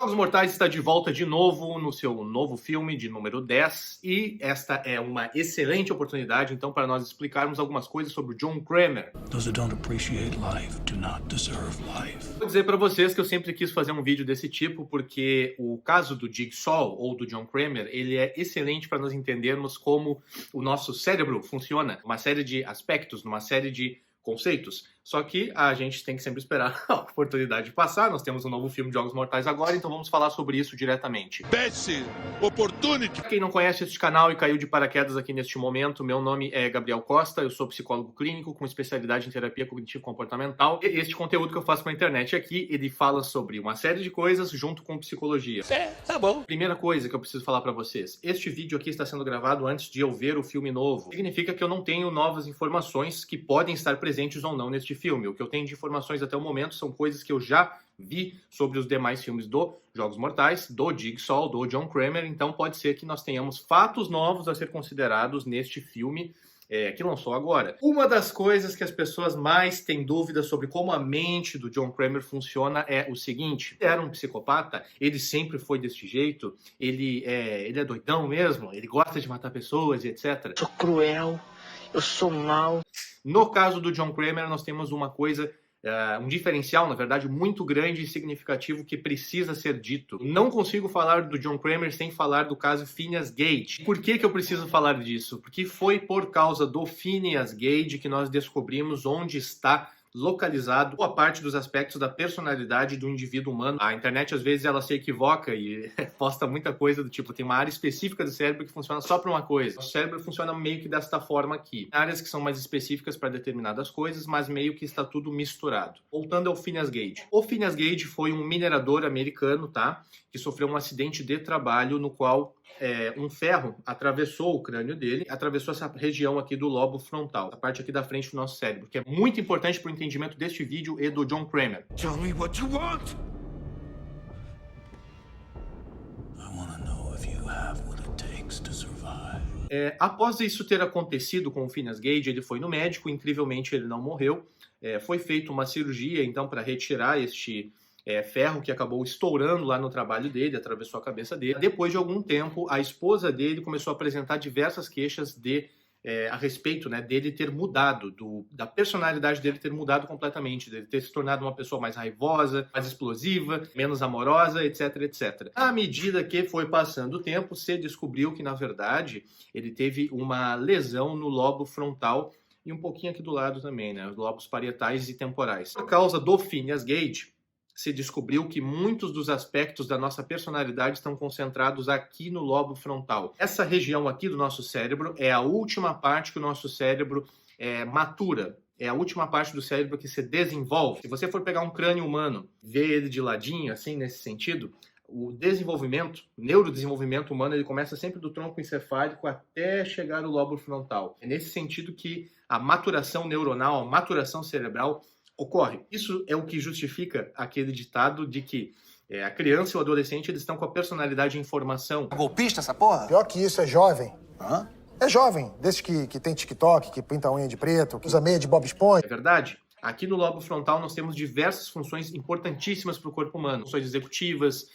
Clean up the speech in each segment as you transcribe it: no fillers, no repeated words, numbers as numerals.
Jogos Mortais está de volta de novo no seu novo filme de número 10 e esta é uma excelente oportunidade então para nós explicarmos algumas coisas sobre o John Kramer. Those who don't appreciate life do not deserve life. Vou dizer para vocês que eu sempre quis fazer um vídeo desse tipo porque o caso do Jigsaw ou do John Kramer, ele é excelente para nós entendermos como o nosso cérebro funciona, uma série de aspectos, numa série de conceitos. Só que a gente tem que sempre esperar a oportunidade passar. Nós temos um novo filme de Jogos Mortais agora, então vamos falar sobre isso diretamente. Best opportunity! Quem não conhece este canal e caiu de paraquedas aqui neste momento, meu nome é Gabriel Costa, eu sou psicólogo clínico com especialidade em terapia cognitivo-comportamental. E este conteúdo que eu faço para a internet aqui, ele fala sobre uma série de coisas junto com psicologia. Tá bom. Primeira coisa que eu preciso falar para vocês, este vídeo aqui está sendo gravado antes de eu ver o filme novo. Significa que eu não tenho novas informações que podem estar presentes ou não neste filme. O que eu tenho de informações até o momento são coisas que eu já vi sobre os demais filmes do Jogos Mortais, do Jigsaw, do John Kramer, então pode ser que nós tenhamos fatos novos a ser considerados neste filme que lançou agora. Uma das coisas que as pessoas mais têm dúvidas sobre como a mente do John Kramer funciona é o seguinte: ele era um psicopata? Ele sempre foi desse jeito? Ele é doidão mesmo? Ele gosta de matar pessoas e etc? Sou cruel, eu sou mau. No caso do John Kramer, nós temos uma coisa, um diferencial, na verdade, muito grande e significativo que precisa ser dito. Não consigo falar do John Kramer sem falar do caso Phineas Gage. Por que eu preciso falar disso? Porque foi por causa do Phineas Gage que nós descobrimos onde está localizado boa parte dos aspectos da personalidade do indivíduo humano. A internet, às vezes, ela se equivoca e posta muita coisa do tipo, tem uma área específica do cérebro que funciona só para uma coisa. O cérebro funciona meio que desta forma aqui. Áreas que são mais específicas para determinadas coisas, mas meio que está tudo misturado. Voltando ao Phineas Gage. O Phineas Gage foi um minerador americano, tá? Que sofreu um acidente de trabalho no qual um ferro atravessou o crânio dele, atravessou essa região aqui do lobo frontal, a parte aqui da frente do nosso cérebro, que é muito importante para o entendimento deste vídeo e do John Kramer. Tell me what you want! I want to know if you have what it takes to survive. Após isso ter acontecido com o Phineas Gage, ele foi no médico, incrivelmente ele não morreu, foi feita uma cirurgia então para retirar este ferro que acabou estourando lá no trabalho dele, atravessou a cabeça dele. Depois de algum tempo, a esposa dele começou a apresentar diversas queixas a respeito, né, dele ter mudado, da personalidade dele ter mudado completamente, dele ter se tornado uma pessoa mais raivosa, mais explosiva, menos amorosa, etc, etc. À medida que foi passando o tempo, se descobriu que, na verdade, ele teve uma lesão no lobo frontal e um pouquinho aqui do lado também, né, os lobos parietais e temporais. Por causa do Phineas Gage, se descobriu que muitos dos aspectos da nossa personalidade estão concentrados aqui no lobo frontal. Essa região aqui do nosso cérebro é a última parte que o nosso cérebro matura. É a última parte do cérebro que se desenvolve. Se você for pegar um crânio humano, ver ele de ladinho, assim, nesse sentido, o neurodesenvolvimento humano, ele começa sempre do tronco encefálico até chegar no lobo frontal. É nesse sentido que a maturação neuronal, a maturação cerebral ocorre. Isso é o que justifica aquele ditado de que a criança e o adolescente eles estão com a personalidade em formação. Golpista essa porra? Pior que isso, é jovem. Hã? É jovem, desses que tem TikTok, que pinta a unha de preto, que usa meia de Bob Esponja. É verdade? Aqui no lobo frontal nós temos diversas funções importantíssimas para o corpo humano. Funções executivas,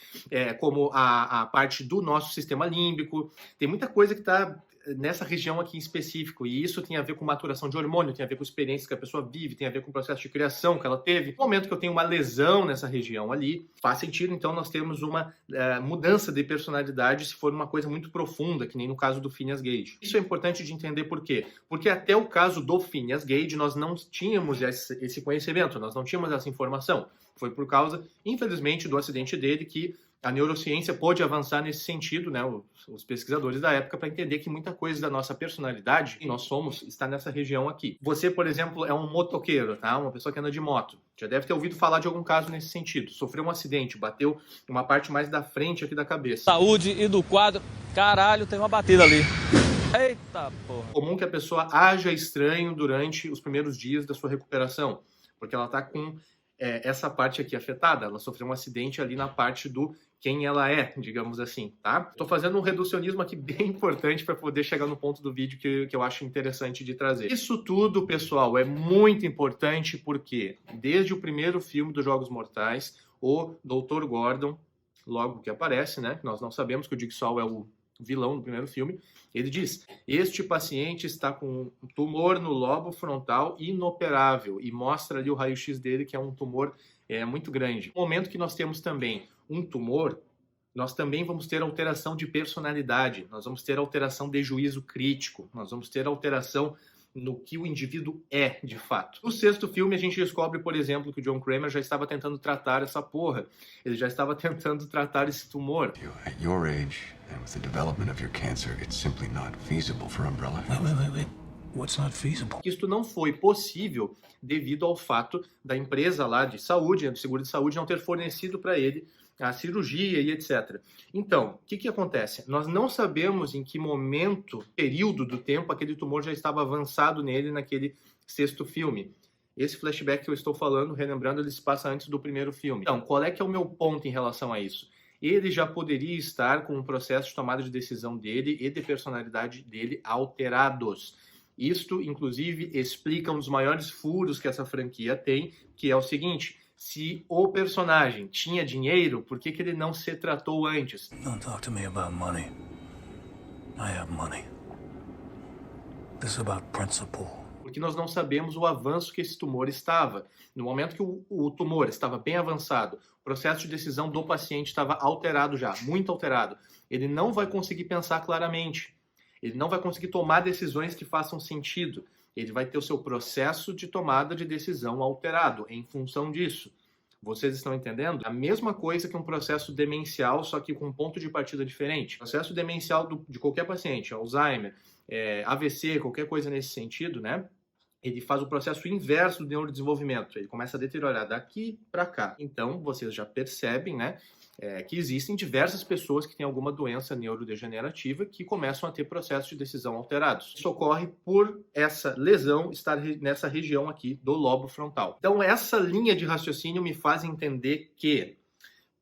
como a parte do nosso sistema límbico. Tem muita coisa que está nessa região aqui em específico, e isso tem a ver com maturação de hormônio, tem a ver com experiências que a pessoa vive, tem a ver com o processo de criação que ela teve. No momento que eu tenho uma lesão nessa região ali, faz sentido, então, nós temos uma mudança de personalidade se for uma coisa muito profunda, que nem no caso do Phineas Gage. Isso é importante de entender por quê? Porque até o caso do Phineas Gage, nós não tínhamos esse conhecimento, nós não tínhamos essa informação. Foi por causa, infelizmente, do acidente dele que a neurociência pôde avançar nesse sentido, né, os pesquisadores da época, para entender que muita coisa da nossa personalidade, que nós somos, está nessa região aqui. Você, por exemplo, é um motoqueiro, tá? Uma pessoa que anda de moto. Já deve ter ouvido falar de algum caso nesse sentido. Sofreu um acidente, bateu uma parte mais da frente aqui da cabeça. Saúde e do quadro. Caralho, tem uma batida ali. Eita porra. É comum que a pessoa haja estranho durante os primeiros dias da sua recuperação, porque ela está com essa parte aqui afetada. Ela sofreu um acidente ali na parte do quem ela é, digamos assim, tá? Tô fazendo um reducionismo aqui bem importante para poder chegar no ponto do vídeo que eu acho interessante de trazer. Isso tudo, pessoal, é muito importante porque desde o primeiro filme dos Jogos Mortais, o Dr. Gordon logo que aparece, né? Nós não sabemos que o Jigsaw é o vilão do primeiro filme. Ele diz: este paciente está com um tumor no lobo frontal inoperável, e mostra ali o raio-x dele, que é um tumor muito grande. No momento que nós temos também um tumor, nós também vamos ter alteração de personalidade, nós vamos ter alteração de juízo crítico, nós vamos ter alteração no que o indivíduo é, de fato. No sexto filme, a gente descobre, por exemplo, que o John Kramer já estava tentando tratar essa porra. Ele já estava tentando tratar esse tumor. At your age, and with the development of your cancer, it's simply not feasible for Umbrella. Wait. What's not feasible? Isto não foi possível devido ao fato da empresa lá de saúde, do seguro de saúde, não ter fornecido para ele a cirurgia e etc. Então, o que acontece? Nós não sabemos em que momento, período do tempo, aquele tumor já estava avançado nele naquele sexto filme. Esse flashback que eu estou falando, relembrando, ele se passa antes do primeiro filme. Então, qual é que é o meu ponto em relação a isso? Ele já poderia estar com o processo de tomada de decisão dele e de personalidade dele alterados. Isto, inclusive, explica um dos maiores furos que essa franquia tem, que é o seguinte: se o personagem tinha dinheiro, por que ele não se tratou antes? Don't talk to me about money. I have money. This is about principle. Porque nós não sabemos o avanço que esse tumor estava. No momento que o tumor estava bem avançado, o processo de decisão do paciente estava alterado já, muito alterado. Ele não vai conseguir pensar claramente. Ele não vai conseguir tomar decisões que façam sentido. Ele vai ter o seu processo de tomada de decisão alterado em função disso. Vocês estão entendendo? A mesma coisa que um processo demencial, só que com um ponto de partida diferente. O processo demencial de qualquer paciente, Alzheimer, AVC, qualquer coisa nesse sentido, né? Ele faz o processo inverso do neurodesenvolvimento. Ele começa a deteriorar daqui para cá. Então, vocês já percebem, né? Que existem diversas pessoas que têm alguma doença neurodegenerativa que começam a ter processos de decisão alterados. Isso ocorre por essa lesão estar nessa região aqui do lobo frontal. Então, essa linha de raciocínio me faz entender que,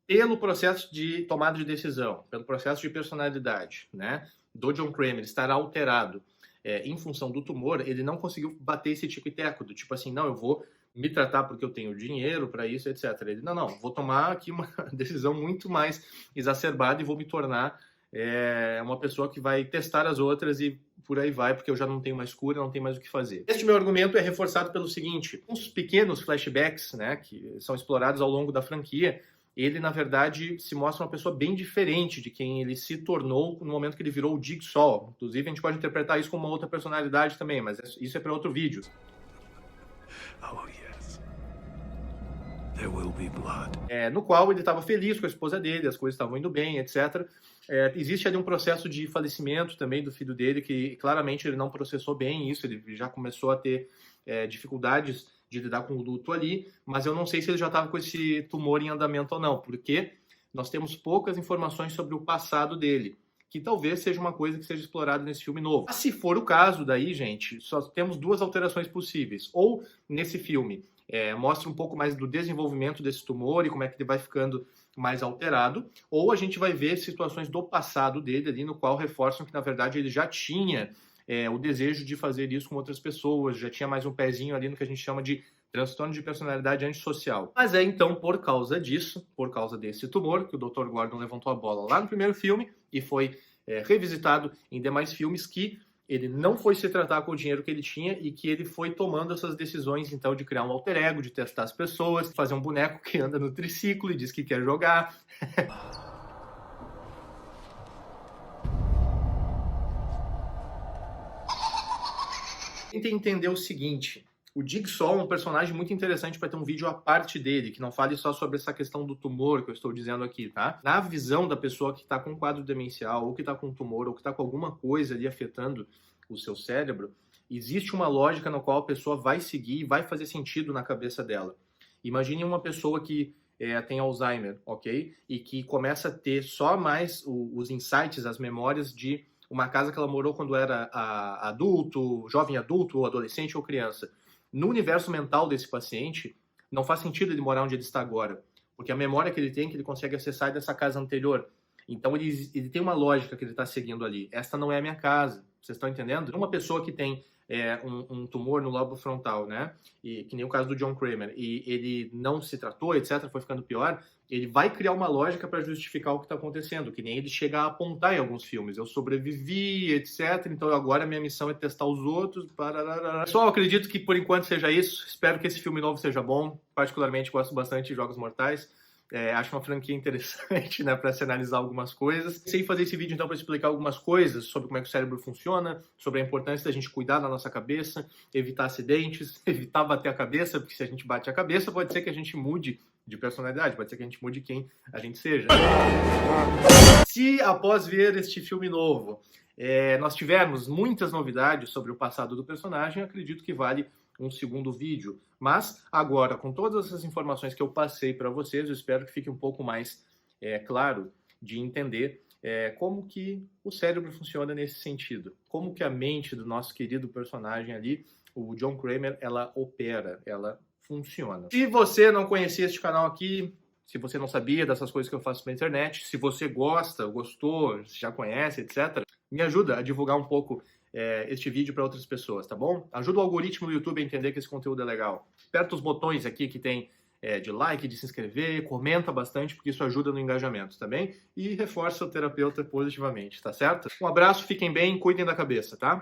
pelo processo de tomada de decisão, pelo processo de personalidade, né, do John Kramer estar alterado em função do tumor, ele não conseguiu bater esse tico e teco, do tipo assim, não, eu vou me tratar porque eu tenho dinheiro para isso, etc. Ele, não, vou tomar aqui uma decisão muito mais exacerbada e vou me tornar uma pessoa que vai testar as outras e por aí vai, porque eu já não tenho mais cura, não tenho mais o que fazer. Este meu argumento é reforçado pelo seguinte: uns pequenos flashbacks, né, que são explorados ao longo da franquia, ele, na verdade, se mostra uma pessoa bem diferente de quem ele se tornou no momento que ele virou o Jigsaw. Inclusive, a gente pode interpretar isso como uma outra personalidade também, mas isso é para outro vídeo. Oh, yes. There will be blood. No qual ele estava feliz com a esposa dele, as coisas estavam indo bem, etc. Existe ali um processo de falecimento também do filho dele, que claramente ele não processou bem isso, ele já começou a ter dificuldades de lidar com o luto ali, mas eu não sei se ele já estava com esse tumor em andamento ou não, porque nós temos poucas informações sobre o passado dele, que talvez seja uma coisa que seja explorada nesse filme novo. Mas se for o caso daí, gente, só temos duas alterações possíveis. Ou nesse filme mostra um pouco mais do desenvolvimento desse tumor e como é que ele vai ficando mais alterado, ou a gente vai ver situações do passado dele ali, no qual reforçam que, na verdade, ele já tinha o desejo de fazer isso com outras pessoas, já tinha mais um pezinho ali no que a gente chama de transtorno de personalidade antissocial. Mas então por causa disso, por causa desse tumor, que o Dr. Gordon levantou a bola lá no primeiro filme e foi revisitado em demais filmes, que ele não foi se tratar com o dinheiro que ele tinha e que ele foi tomando essas decisões, então, de criar um alter ego, de testar as pessoas, fazer um boneco que anda no triciclo e diz que quer jogar. Tentem entender o seguinte: o Jigsaw é um personagem muito interessante para ter um vídeo à parte dele, que não fale só sobre essa questão do tumor que eu estou dizendo aqui, tá? Na visão da pessoa que está com um quadro demencial, ou que está com um tumor, ou que está com alguma coisa ali afetando o seu cérebro, existe uma lógica na qual a pessoa vai seguir e vai fazer sentido na cabeça dela. Imagine uma pessoa que tem Alzheimer, ok? E que começa a ter só mais os insights, as memórias de uma casa que ela morou quando era adulto, jovem adulto, ou adolescente ou criança. No universo mental desse paciente, não faz sentido ele morar onde ele está agora, porque a memória que ele tem, que ele consegue acessar é dessa casa anterior. Então ele tem uma lógica que ele está seguindo ali. Esta não é a minha casa, vocês estão entendendo? Uma pessoa que tem um tumor no lobo frontal, né? E que nem o caso do John Kramer, e ele não se tratou, etc., foi ficando pior, ele vai criar uma lógica para justificar o que está acontecendo, que nem ele chega a apontar em alguns filmes. Eu sobrevivi, etc. Então agora a minha missão é testar os outros. Pessoal, acredito que por enquanto seja isso. Espero que esse filme novo seja bom. Particularmente gosto bastante de Jogos Mortais. Acho uma franquia interessante, né, para se analisar algumas coisas. Sei fazer esse vídeo então para explicar algumas coisas sobre como é que o cérebro funciona, sobre a importância da gente cuidar da nossa cabeça, evitar acidentes, evitar bater a cabeça, porque se a gente bate a cabeça pode ser que a gente mude de personalidade, pode ser que a gente mude quem a gente seja. Se após ver este filme novo nós tivermos muitas novidades sobre o passado do personagem, acredito que vale um segundo vídeo. Mas agora, com todas essas informações que eu passei para vocês, eu espero que fique um pouco mais claro de entender como que o cérebro funciona nesse sentido. Como que a mente do nosso querido personagem ali, o John Kramer, ela opera, ela funciona. Se você não conhecia este canal aqui, se você não sabia dessas coisas que eu faço na internet, se você gosta, gostou, já conhece, etc., me ajuda a divulgar um pouco este vídeo para outras pessoas, tá bom? Ajuda o algoritmo do YouTube a entender que esse conteúdo é legal. Aperta os botões aqui que tem de like, de se inscrever, comenta bastante, porque isso ajuda no engajamento, tá bem? E reforça o terapeuta positivamente, tá certo? Um abraço, fiquem bem, cuidem da cabeça, tá?